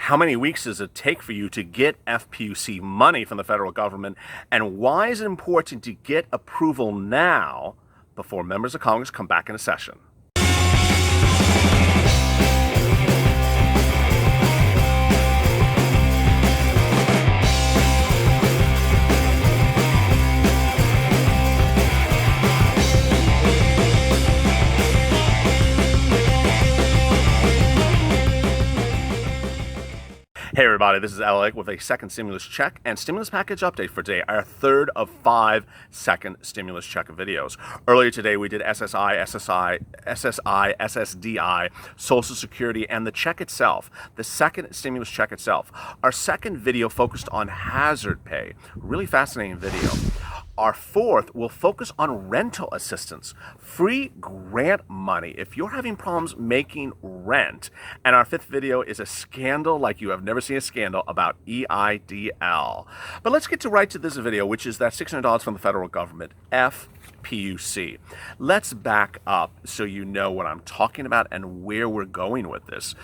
How many weeks does it take for you to get FPUC money from the federal government? And why is it important to get approval now before members of Congress come back into session? Hey everybody, this is LALATE with a second stimulus check and stimulus package update for today, our third of 5 second stimulus check videos. Earlier today we did SSI, SSDI, Social Security, and the check itself, the second stimulus check itself. Our second video focused on hazard pay, really fascinating video. Our fourth will focus on rental assistance, free grant money if you're having problems making rent. And our fifth video is a scandal like you have never seen a scandal about EIDL. But let's get right to this video, which is that $600 from the federal government, FPUC. Let's back up so you know what I'm talking about and where we're going with this.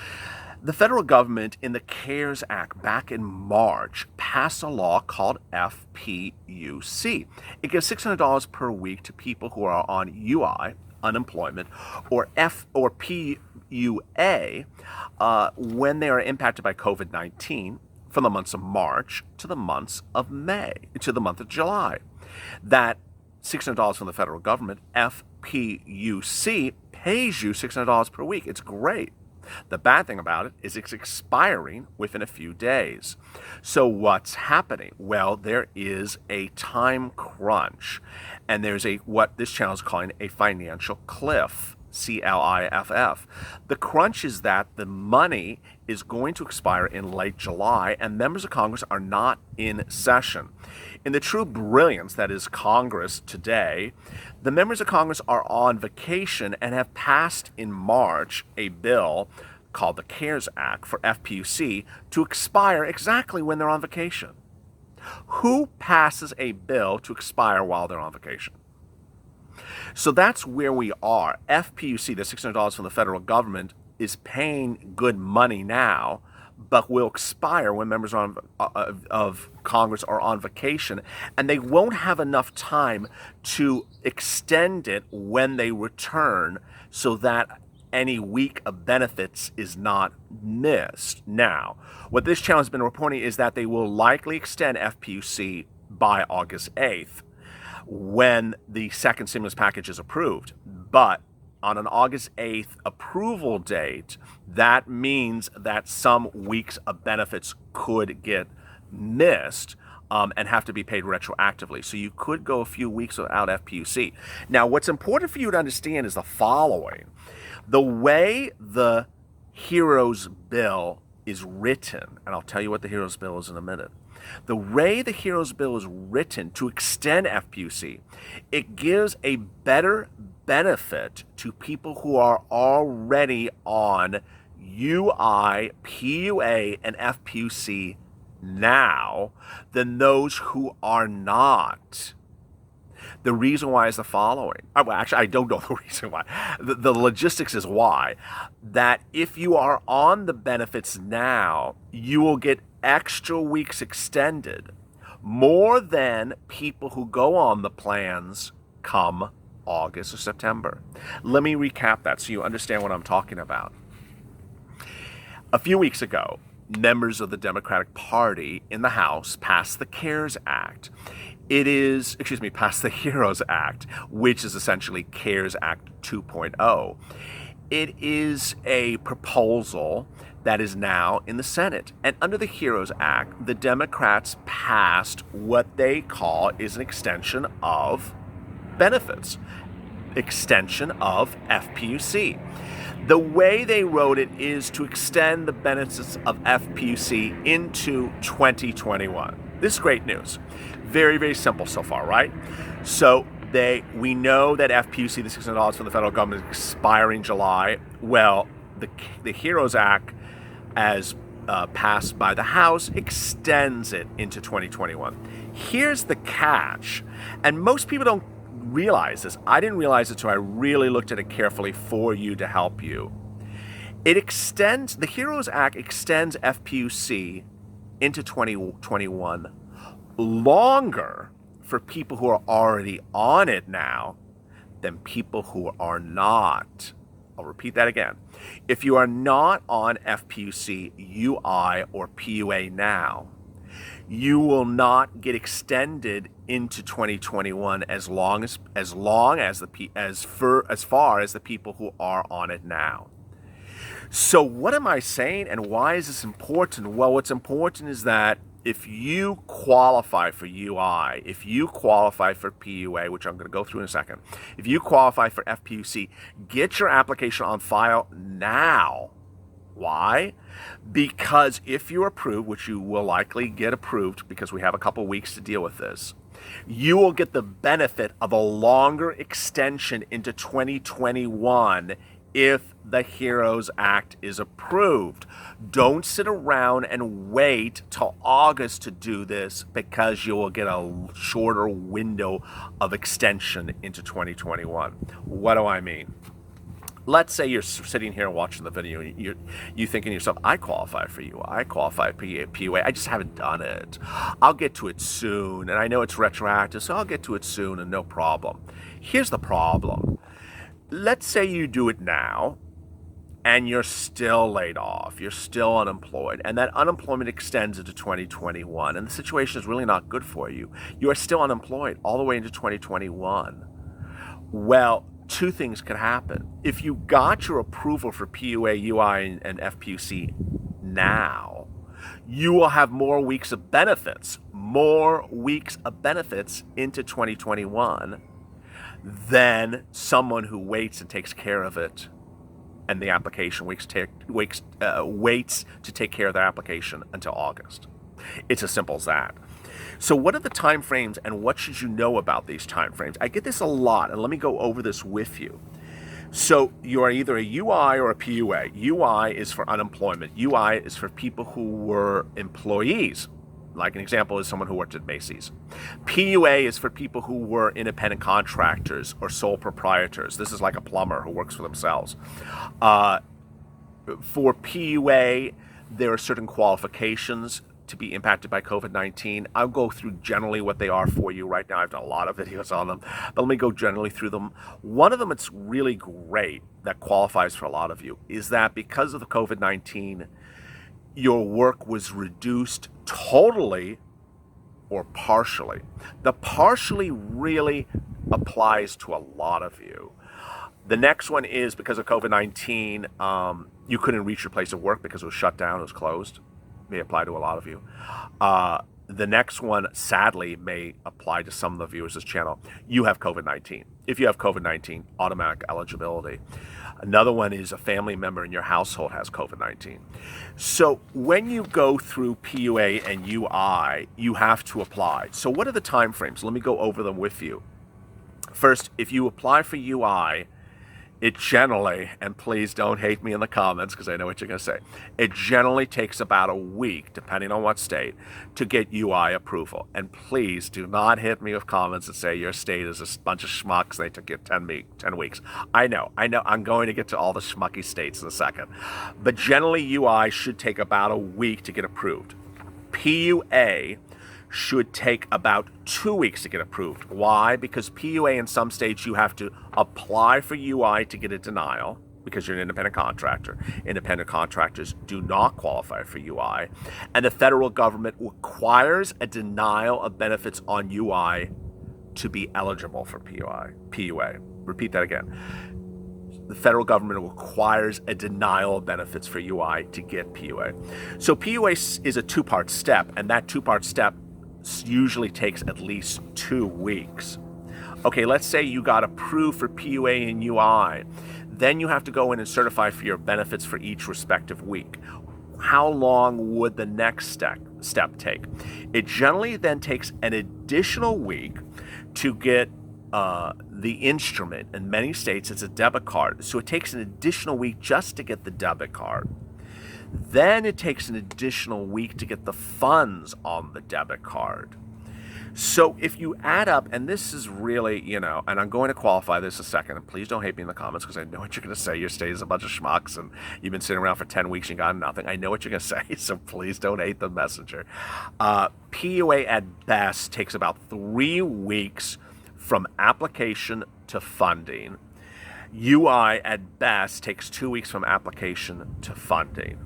The federal government, in the CARES Act back in March, passed a law called FPUC. It gives $600 per week to people who are on UI, unemployment, or PUA when they are impacted by COVID-19 from the months of March to the months of May, to the month of July. That $600 from the federal government, FPUC, pays you $600 per week. It's great. The bad thing about it is it's expiring within a few days. So what's happening? Well, there is a time crunch, and there's what this channel is calling a financial cliff, CLIFF. The crunch is that the money is going to expire in late July, and members of Congress are not in session. In the true brilliance that is Congress today, the members of Congress are on vacation and have passed in March a bill called the CARES Act for FPUC to expire exactly when they're on vacation. Who passes a bill to expire while they're on vacation? So that's where we are. FPUC, the $600 from the federal government, is paying good money now, but will expire when members of Congress are on vacation, and they won't have enough time to extend it when they return so that any week of benefits is not missed. Now, what this channel has been reporting is that they will likely extend FPUC by August 8th when the second stimulus package is approved. But on an August 8th approval date, that means that some weeks of benefits could get missed and have to be paid retroactively. So you could go a few weeks without FPUC. Now, what's important for you to understand is the following. The way the HEROES bill is written, and I'll tell you what the HEROES bill is in a minute. The way the HEROES bill is written to extend FPUC, it gives a better benefit to people who are already on UI, PUA, and FPUC now than those who are not. The reason why is the following. Well, actually, I don't know the reason why. The logistics is why. That if you are on the benefits now, you will get extra weeks extended, more than people who go on the plans come August or September. Let me recap that so you understand what I'm talking about. A few weeks ago, members of the Democratic Party in the House passed the CARES Act. Passed the HEROES Act, which is essentially CARES Act 2.0. It is a proposal that is now in the Senate. And under the HEROES Act, the Democrats passed what they call is an extension of benefits, extension of FPUC. The way they wrote it is to extend the benefits of FPUC into 2021. This is great news. Very, very simple so far, right? So we know that FPUC, the $600 from the federal government, is expiring July. Well, the HEROES Act, as passed by the House, extends it into 2021. Here's the catch, and most people don't realize this. I didn't realize it until I really looked at it carefully for you to help you. The HEROES Act extends FPUC into 2021 longer for people who are already on it now than people who are not. I'll repeat that again. If you are not on FPUC, UI, or PUA now, you will not get extended into 2021 as far as the people who are on it now. So what am I saying, and why is this important? Well, what's important is that if you qualify for UI, if you qualify for PUA, which I'm going to go through in a second, if you qualify for FPUC, get your application on file now. Why? Because if you're approved, which you will likely get approved because we have a couple weeks to deal with this, you will get the benefit of a longer extension into 2021 if the HEROES Act is approved. Don't sit around and wait till August to do this, because you will get a shorter window of extension into 2021. What do I mean? Let's say you're sitting here watching the video and you're thinking to yourself, I qualify for UI, I qualify for PUA, I just haven't done it. I'll get to it soon, and I know it's retroactive, so I'll get to it soon and no problem. Here's the problem. Let's say you do it now and you're still laid off, you're still unemployed, and that unemployment extends into 2021, and the situation is really not good for you. You are still unemployed all the way into 2021. Well, two things could happen. If you got your approval for PUA, UI, and FPUC now, you will have more weeks of benefits into 2021 than someone who waits and takes care of it, and the application waits to take care of their application until August. It's as simple as that. So what are the time frames, and what should you know about these time frames? I get this a lot, and let me go over this with you. So you are either a UI or a PUA. UI is for unemployment. UI is for people who were employees. Like an example is someone who worked at Macy's. PUA is for people who were independent contractors or sole proprietors. This is like a plumber who works for themselves. For PUA, there are certain qualifications to be impacted by COVID-19. I'll go through generally what they are for you right now. I've done a lot of videos on them, but let me go generally through them. One of them that's really great that qualifies for a lot of you is that because of the COVID-19, your work was reduced totally or partially. The partially really applies to a lot of you. The next one is because of COVID-19, you couldn't reach your place of work because it was shut down, it was closed. May apply to a lot of you. The next one, sadly, may apply to some of the viewers of this channel. You have COVID-19. If you have COVID-19, automatic eligibility. Another one is a family member in your household has COVID-19. So when you go through PUA and UI, you have to apply. So what are the time frames? Let me go over them with you. First, if you apply for UI, it generally, and please don't hate me in the comments because I know what you're going to say, it generally takes about a week, depending on what state, to get UI approval. And please do not hit me with comments that say your state is a bunch of schmucks, they took it 10 weeks. I know, I'm going to get to all the schmucky states in a second. But generally, UI should take about a week to get approved. PUA should take about 2 weeks to get approved. Why? Because PUA in some states you have to apply for UI to get a denial because you're an independent contractor. Independent contractors do not qualify for UI. And the federal government requires a denial of benefits on UI to be eligible for PUA. Repeat that again. The federal government requires a denial of benefits for UI to get PUA. So PUA is a two-part step, and that two-part step usually takes at least 2 weeks. Okay, let's say you got approved for PUA and UI. Then you have to go in and certify for your benefits for each respective week. How long would the next step take? It generally then takes an additional week to get the instrument. In many states, it's a debit card. So it takes an additional week just to get the debit card. Then it takes an additional week to get the funds on the debit card. So if you add up, and this is really, and I'm going to qualify this a second, and please don't hate me in the comments because I know what you're going to say. Your state is a bunch of schmucks and you've been sitting around for 10 weeks and got nothing. I know what you're going to say, so please don't hate the messenger. PUA at best takes about 3 weeks from application to funding. UI at best takes 2 weeks from application to funding.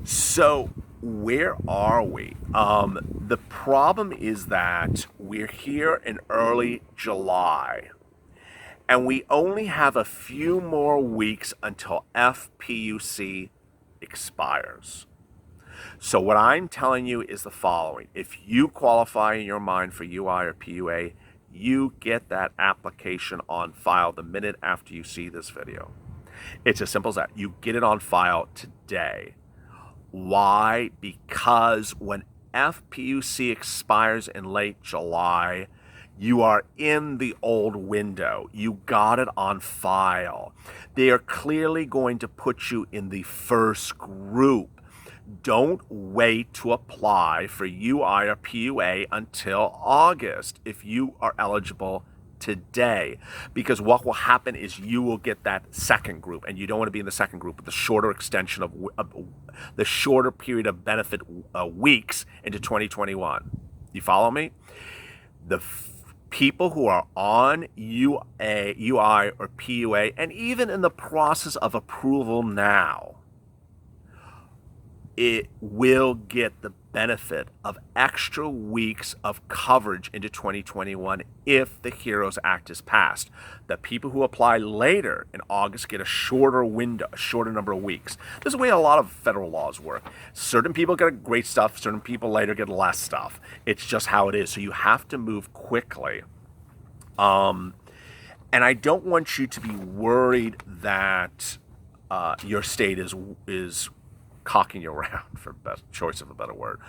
So where are we? The problem is that we're here in early July, and we only have a few more weeks until FPUC expires. So what I'm telling you is the following. If you qualify in your mind for UI or PUA, you get that application on file the minute after you see this video. It's as simple as that. You get it on file today. Why? Because when FPUC expires in late July, you are in the old window. You got it on file. They are clearly going to put you in the first group. Don't wait to apply for UI or PUA until August if you are eligible today, because what will happen is you will get that second group, and you don't want to be in the second group with the shorter extension of the shorter period of benefit weeks into 2021. You follow me? The people who are on UI or PUA and even in the process of approval now, it will get the benefit of extra weeks of coverage into 2021 if the HEROES Act is passed. The people who apply later in August get a shorter window, a shorter number of weeks. This is the way a lot of federal laws work. Certain people get great stuff, certain people later get less stuff. It's just how it is. So you have to move quickly. And I don't want you to be worried that your state is cocking you around, for best choice of a better word.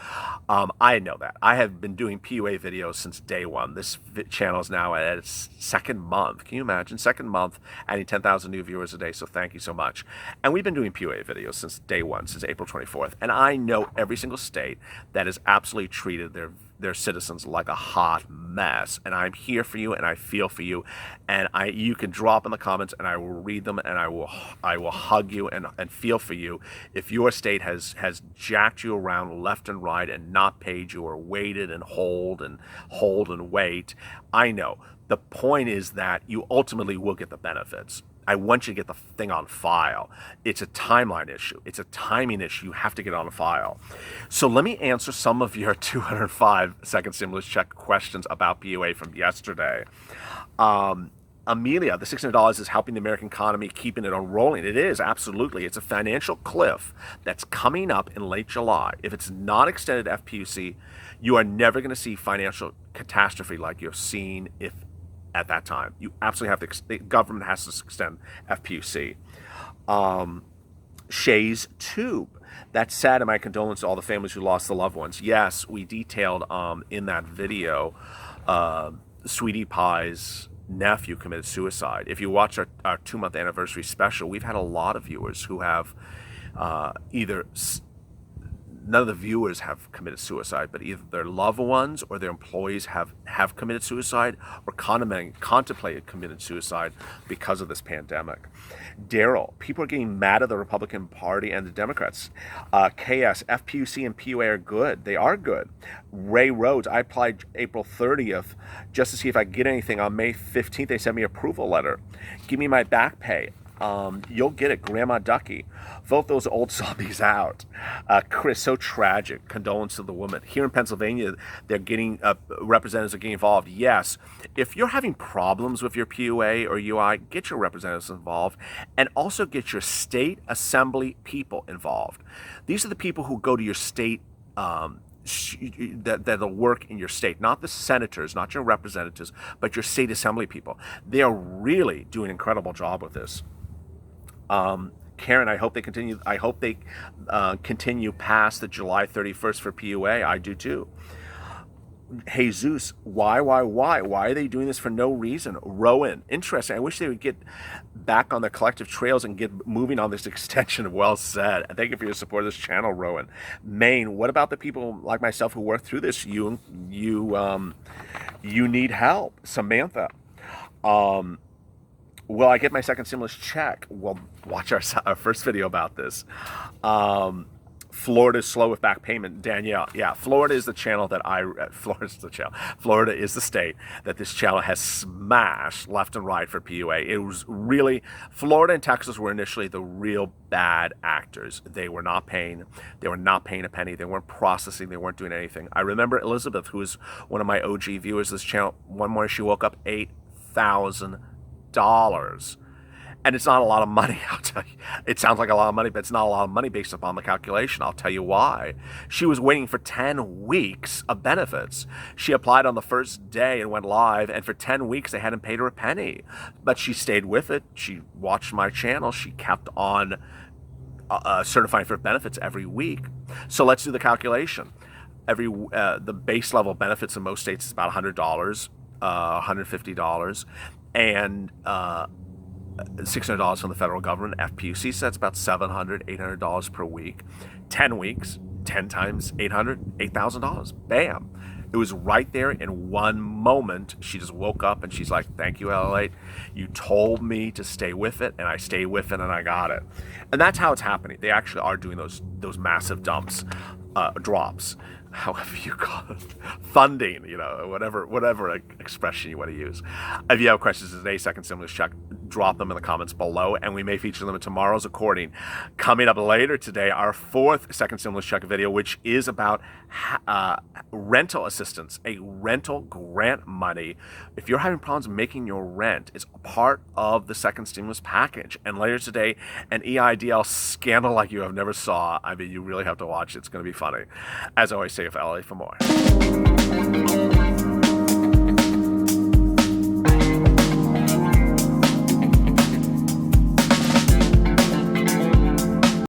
I know that. I have been doing PUA videos since day one. This channel is now at its second month. Can you imagine? Second month, adding 10,000 new viewers a day, so thank you so much. And we've been doing PUA videos since day one, since April 24th. And I know every single state that has absolutely treated their citizens like a hot mess, and I'm here for you and I feel for you, and you can drop in the comments and I will read them, and I will hug you and feel for you if your state has jacked you around left and right and not paid you, or waited and hold and wait. I know. The point is that you ultimately will get the benefits. I want you to get the thing on file. It's a timeline issue. It's a timing issue. You have to get on file. So let me answer some of your 205-second stimulus check questions about PUA from yesterday. Amelia, the $600 is helping the American economy, keeping it on rolling. It is, absolutely. It's a financial cliff that's coming up in late July. If it's not extended FPUC, you are never going to see financial catastrophe like you've seen at that time. You absolutely have to, the government has to extend FPUC. Shay's Tube. That's sad, and my condolences to all the families who lost the loved ones. Yes, we detailed in that video Sweetie Pie's nephew committed suicide. If you watch our 2-month anniversary special, we've had a lot of viewers who have none of the viewers have committed suicide, but either their loved ones or their employees have committed suicide or contemplated committed suicide because of this pandemic. Daryl, people are getting mad at the Republican Party and the Democrats. KS, FPUC and PUA are good. They are good. Ray Rhodes, I applied April 30th just to see if I get anything. On May 15th, they sent me an approval letter. Give me my back pay. You'll get it, Grandma Ducky. Vote those old zombies out. Chris, so tragic. Condolence to the woman. Here in Pennsylvania, they're getting representatives are getting involved. Yes, if you're having problems with your PUA or UI, get your representatives involved, and also get your state assembly people involved. These are the people who go to your state. That'll work in your state, not the senators, not your representatives, but your state assembly people. They are really doing an incredible job with this. Karen, I hope they continue. I hope they continue past the July 31st for PUA. I do too. Jesus, why are they doing this for no reason? Rowan, interesting. I wish they would get back on the collective trails and get moving on this extension. Well said. Thank you for your support of this channel, Rowan. Maine, what about the people like myself who work through this? You need help. Samantha, will I get my second stimulus check? Well, watch our first video about this. Florida is slow with back payment. Danielle, yeah, Florida is the channel that Florida is the state that this channel has smashed left and right for PUA. It was really, Florida and Texas were initially the real bad actors. They were not paying a penny. They weren't processing. They weren't doing anything. I remember Elizabeth, who is one of my OG viewers of this channel, one morning she woke up $8,000. And it's not a lot of money, I'll tell you. It sounds like a lot of money, but it's not a lot of money based upon the calculation. I'll tell you why. She was waiting for 10 weeks of benefits. She applied on the first day and went live, and for 10 weeks they hadn't paid her a penny. But she stayed with it. She watched my channel. She kept on certifying for benefits every week. So let's do the calculation. The base level benefits in most states is about $100, $150, and $600 from the federal government. FPUC says about $700, $800 per week. 10 weeks, 10 times $800,000. Bam. It was right there in one moment. She just woke up and she's like, thank you, LALATE. You told me to stay with it, and I stayed with it, and I got it. And that's how it's happening. They actually are doing those massive drops, however you call it, funding, whatever expression you want to use. If you have questions today, second stimulus check, drop them in the comments below, and we may feature them in tomorrow's recording. Coming up later today, our fourth second stimulus check video, which is about rental assistance, a rental grant money. If you're having problems making your rent, it's part of the second stimulus package. And later today, an EIDL scandal like you have never saw. I mean, you really have to watch it. It's going to be funny. As I always say, if LA for more.